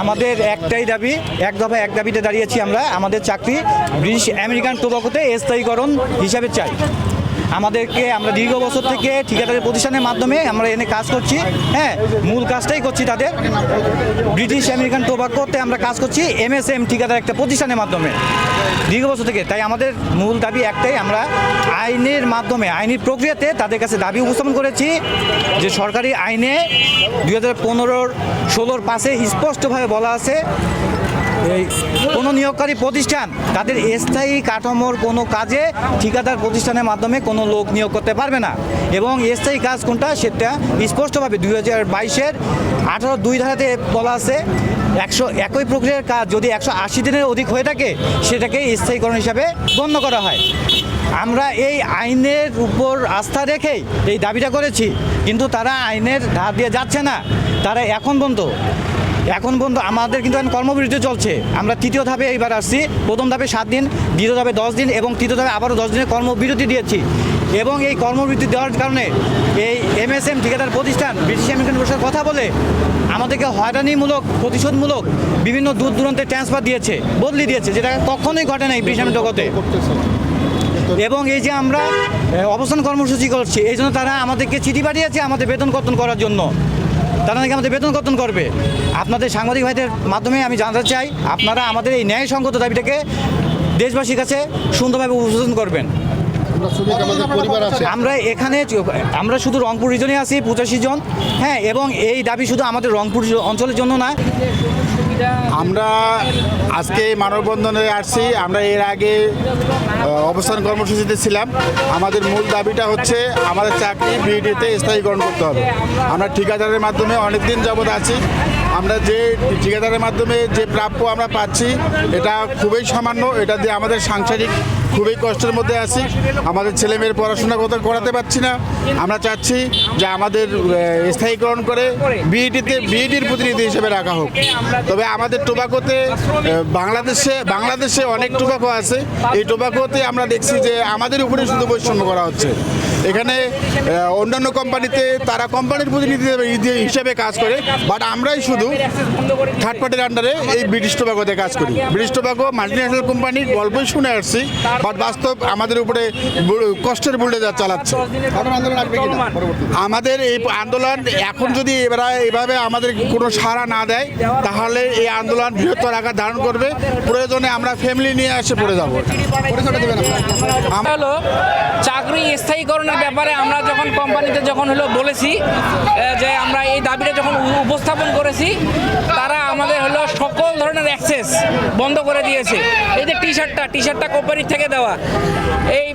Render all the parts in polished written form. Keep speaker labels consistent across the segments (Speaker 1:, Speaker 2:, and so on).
Speaker 1: আমাদের একটাই দাবি, এক দফা এক দাবিতে দাঁড়িয়েছি আমরা। আমাদের চাকরি ব্রিটিশ আমেরিকান টোবাকোতে স্থায়ীকরণ হিসাবে চাই। আমরা দীর্ঘ বছর থেকে ঠিকাদারি প্রতিষ্ঠানের মাধ্যমে আমরা এনে কাজ করছি। হ্যাঁ, মূল কাজটাই করছি তাদের ব্রিটিশ আমেরিকান টোবাকোতে আমরা কাজ করছি MSM ঠিকাদার একটা প্রতিষ্ঠানের মাধ্যমে দীর্ঘ বছর থেকে। তাই আমাদের মূল দাবি একটাই, আমরা আইনের মাধ্যমে আইনি প্রক্রিয়াতে তাদের কাছে দাবি উপস্থাপন করেছি যে সরকারি আইনে 2015-16 পাশে স্পষ্টভাবে বলা আছে এই কোনো নিয়োগকারী প্রতিষ্ঠান তাদের স্থায়ী কাঠামোর কোনো কাজে ঠিকাদার প্রতিষ্ঠানের মাধ্যমে কোনো লোক নিয়োগ করতে পারবে না। এবং স্থায়ী কাজ কোনটা সেটা স্পষ্টভাবে 2022-এর 18(2) ধারাতে বলা আছে। একই প্রক্রিয়ার কাজ যদি 180 দিনের অধিক হয়ে থাকে সেটাকে স্থায়ীকরণ হিসাবে গণ্য করা হয়। আমরা এই আইনের উপর আস্থা রেখেই এই দাবিটা করেছি, কিন্তু তারা আইনের ধার দিয়ে যাচ্ছে না। তারা এখন পর্যন্ত আমাদের কিন্তু এখন কর্মবিরতি চলছে। আমরা তৃতীয় ধাপে এইবার আসছি। প্রথম ধাপে 7 দিন, দ্বিতীয় ধাপে 10 দিন এবং তৃতীয় ধাপে আবারও 10 দিনের কর্মবিরতি দিয়েছি। এবং এই কর্মবিরতি দেওয়ার কারণে এই MSM ঠিকাদার প্রতিষ্ঠান ব্রিটিশ আমেরিকান প্রতিষ্ঠানের কথা বলে আমাদেরকে হয়রানিমূলক প্রতিশোধমূলক বিভিন্ন দূর দূরান্তে ট্রান্সফার দিয়েছে, বদলি দিয়েছে, যেটা কখনোই ঘটে নাই ব্রিটিশ আমেরিকান জগতে। এবং এই যে আমরা অবস্থান কর্মসূচি করছি, এই জন্য তারা আমাদেরকে চিঠি পাঠিয়েছে আমাদের বেতন কর্তন করার জন্য। তারা নাকি আমাদের বেতন কর্তন করবে। আপনাদের সাংবাদিক ভাইদের মাধ্যমে আমি জানতে চাই, আপনারা আমাদের এই ন্যায়সঙ্গত দাবিটাকে দেশবাসীর কাছে সুন্দরভাবে উপস্থাপন করবেন। আমরা শুধু রংপুর রিজনে আছি 85 জন। হ্যাঁ, এবং এই দাবি শুধু আমাদের রংপুর অঞ্চলের জন্য না।
Speaker 2: আমরা আজকে মানববন্ধনে আসছি। আমরা এর আগে অবস্থান কর্মসূচিতে ছিলাম। আমাদের মূল দাবিটা হচ্ছে আমাদের চাকরি বিইডিতে স্থায়ীকরণ করতে হবে। আমরা ঠিকাদারের মাধ্যমে অনেক দিন যাবৎ আছি। আমরা যে ঠিকাদারের মাধ্যমে যে প্রাপ্য আমরা পাচ্ছি এটা খুবই সামান্য। এটা দিয়ে আমাদের সাংসারিক খুবই কষ্টের মধ্যে আছি। আমাদের ছেলেমেয়ের পড়াশোনা করাতে পারছি না। আমরা চাচ্ছি যে আমাদের স্থায়ীকরণ করে বিইডির প্রতিনিধি হিসেবে রাখা হোক। তবে আমাদের টোবাকোতে বাংলাদেশে অনেক টোবাকো আছে। এই টোবাকোতে আমরা দেখছি যে আমাদের উপরে শুধু বৈষম্য করা হচ্ছে। এখানে অন্যান্য কোম্পানিতে তারা কোম্পানির প্রতিনিধি হিসেবে কাজ করে, বাট আমরাই শুধু থার্ড পার্টির আন্ডারে এই ব্রিটিশ টোবাকোতে কাজ করি। ব্রিটিশ টোবাকো মাল্টিন্যাশনাল কোম্পানি, গল্পই শুনে আসছি, বাট বাস্তব আমাদের উপরে কষ্টের বুলডোজার চালাচ্ছে। আমাদের এই আন্দোলন এখন যদি এভাবে আমাদের কোনো সাড়া না দেয় তাহলে এই আন্দোলন বৃহত্তর আকার ধারণ করবে। প্রয়োজনে আমরা ফ্যামিলি নিয়ে এসে পড়ে যাবো।
Speaker 3: হলো চাকরি স্থায়ীকরণের ব্যাপারে আমরা যখন কোম্পানিতে বলেছি যে আমরা এই দাবিটা যখন উপস্থাপন করেছি, তারা আমাদের সকল ধরনের অ্যাক্সেস বন্ধ করে দিয়েছে। এই যে টি শার্টটা কোম্পানির থেকে দেওয়া, এই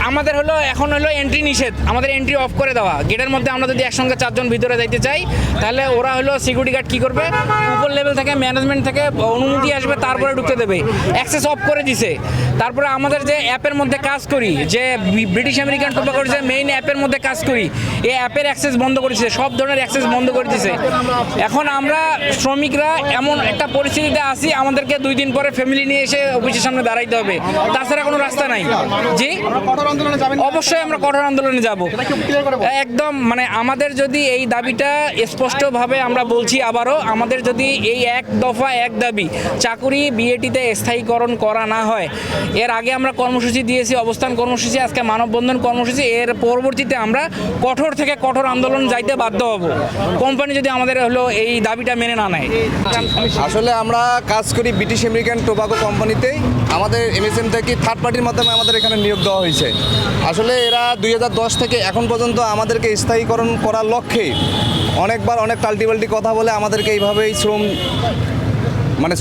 Speaker 3: আমাদের এখন এন্ট্রি নিষেধ, আমাদের এন্ট্রি অফ করে দেওয়া। গেটের মধ্যে আমরা যদি একসঙ্গে 4 জন ভিতরে যাইতে চাই তাহলে ওরা সিকিউরিটি গার্ড কী করবে, উপর লেভেল থেকে ম্যানেজমেন্ট থেকে অনুমতি আসবে, তারপরে ঢুকতে দেবে। অ্যাক্সেস অফ করে দিছে। তারপরে আমাদের যে অ্যাপের মধ্যে কাজ করি, যে ব্রিটিশ আমেরিকান টোবাকোর যে মেইন অ্যাপের মধ্যে কাজ করি, এই অ্যাপের অ্যাক্সেস বন্ধ করে দিছে, সব ধরনের অ্যাক্সেস বন্ধ করে দিছে। এখন আমরা শ্রমিকরা এমন একটা পরিস্থিতিতে আছি, আমাদেরকে 2 দিন পরে ফ্যামিলি নিয়ে এসে অফিসের সামনে দাঁড়াইতে হবে, তাছাড়া কোনো রাস্তা নাই। জি, অবশ্যই আমরা কঠোর আন্দোলনে যাব একদম। আমাদের যদি এই দাবিটা স্পষ্টভাবে আমরা বলছি আবারও, আমাদের যদি এই এক দফা এক দাবি চাকুরি বিএটিতে স্থায়ীকরণ করা না হয়, এর আগে আমরা কর্মসূচি দিয়েছি, অবস্থান কর্মসূচি, আজকে মানববন্ধন কর্মসূচি। এর পরবর্তীতে আমরা কঠোর থেকে কঠোর আন্দোলন যাইতে বাধ্য হব, কোম্পানি যদি আমাদের এই দাবিটা মেনে না নেয়।
Speaker 4: আসলে আমরা কাজ করি ব্রিটিশ আমেরিকান টোবাকো কোম্পানিতেই। আমাদের MSM থেকে থার্ড পার্টির মাধ্যমে আমাদের এখানে নিয়োগ দেওয়া হয়েছে। আসলে এরা 2010 থেকে এখন পর্যন্ত আমাদেরকে স্থায়ীকরণ করার লক্ষ্যে অনেকবার অনেক টাল্টিপাল্টি কথা বলে আমাদেরকে এইভাবেই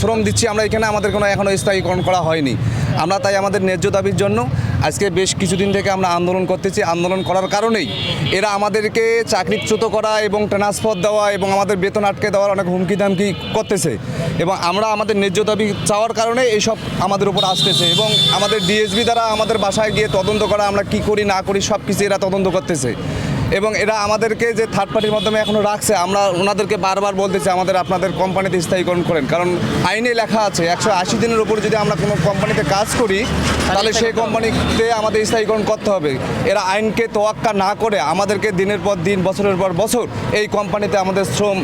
Speaker 4: শ্রম দিচ্ছি আমরা এখানে। আমাদের কোনো এখনও স্থায়ীকরণ করা হয়নি। আমরা তাই আমাদের ন্যায্য দাবির জন্য আজকে বেশ কিছুদিন থেকে আমরা আন্দোলন করতেছি। আন্দোলন করার কারণেই এরা আমাদেরকে চাকরিচ্যুত করা এবং ট্রান্সফার দেওয়া এবং আমাদের বেতন আটকে দেওয়ার অনেক হুমকি ধামকি করতেছে। এবং আমরা আমাদের ন্যায্য দাবি চাওয়ার কারণে এইসব আমাদের উপর আসতেছে। এবং আমাদের ডিএসবি দ্বারা আমাদের বাসায় গিয়ে তদন্ত করা, আমরা কি করি না করি সব কিছু এরা তদন্ত করতেছে। এবং এরা আমাদেরকে যে থার্ড পার্টির মাধ্যমে এখনও রাখছে, আমরা ওনাদেরকে বারবার বলতেছি আপনাদের কোম্পানিতে স্থায়ীকরণ করেন। কারণ আইনে লেখা আছে 180 দিনের উপর যদি আমরা কোনো কোম্পানিতে কাজ করি তাহলে সেই কোম্পানিতে আমাদের স্থায়ীকরণ করতে হবে। এরা আইনকে তোয়াক্কা না করে আমাদেরকে দিনের পর দিন, বছরের পর বছর এই কোম্পানিতে আমাদের শ্রম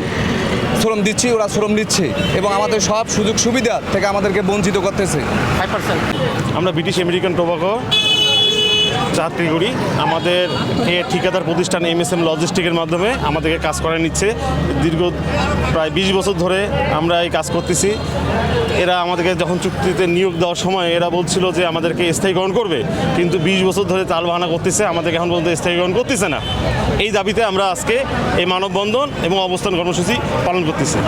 Speaker 4: শ্রম দিচ্ছি, ওরা শ্রম নিচ্ছে এবং আমাদের সব সুযোগ সুবিধা থেকে আমাদেরকে বঞ্চিত করতেছে।
Speaker 5: আমরা ব্রিটিশ আমেরিকান টোবাকো চাকরি করি। আমাদের ঠিকাদার প্রতিষ্ঠান MSM লজিস্টিকের মাধ্যমে আমাদেরকে কাজ করে নিচ্ছে। দীর্ঘ প্রায় 20 বছর ধরে আমরা এই কাজ করতেছি। এরা আমাদেরকে যখন চুক্তিতে নিয়োগ দেওয়ার সময় এরা বলছিল যে আমাদেরকে স্থায়ীকরণ করবে, কিন্তু 20 বছর ধরে তালবাহানা করতেছে, আমাদেরকে এখন পর্যন্ত স্থায়ীকরণ করতেছে না। এই দাবিতে আমরা আজকে এই মানববন্ধন এবং অবস্থান কর্মসূচি পালন করতেছি।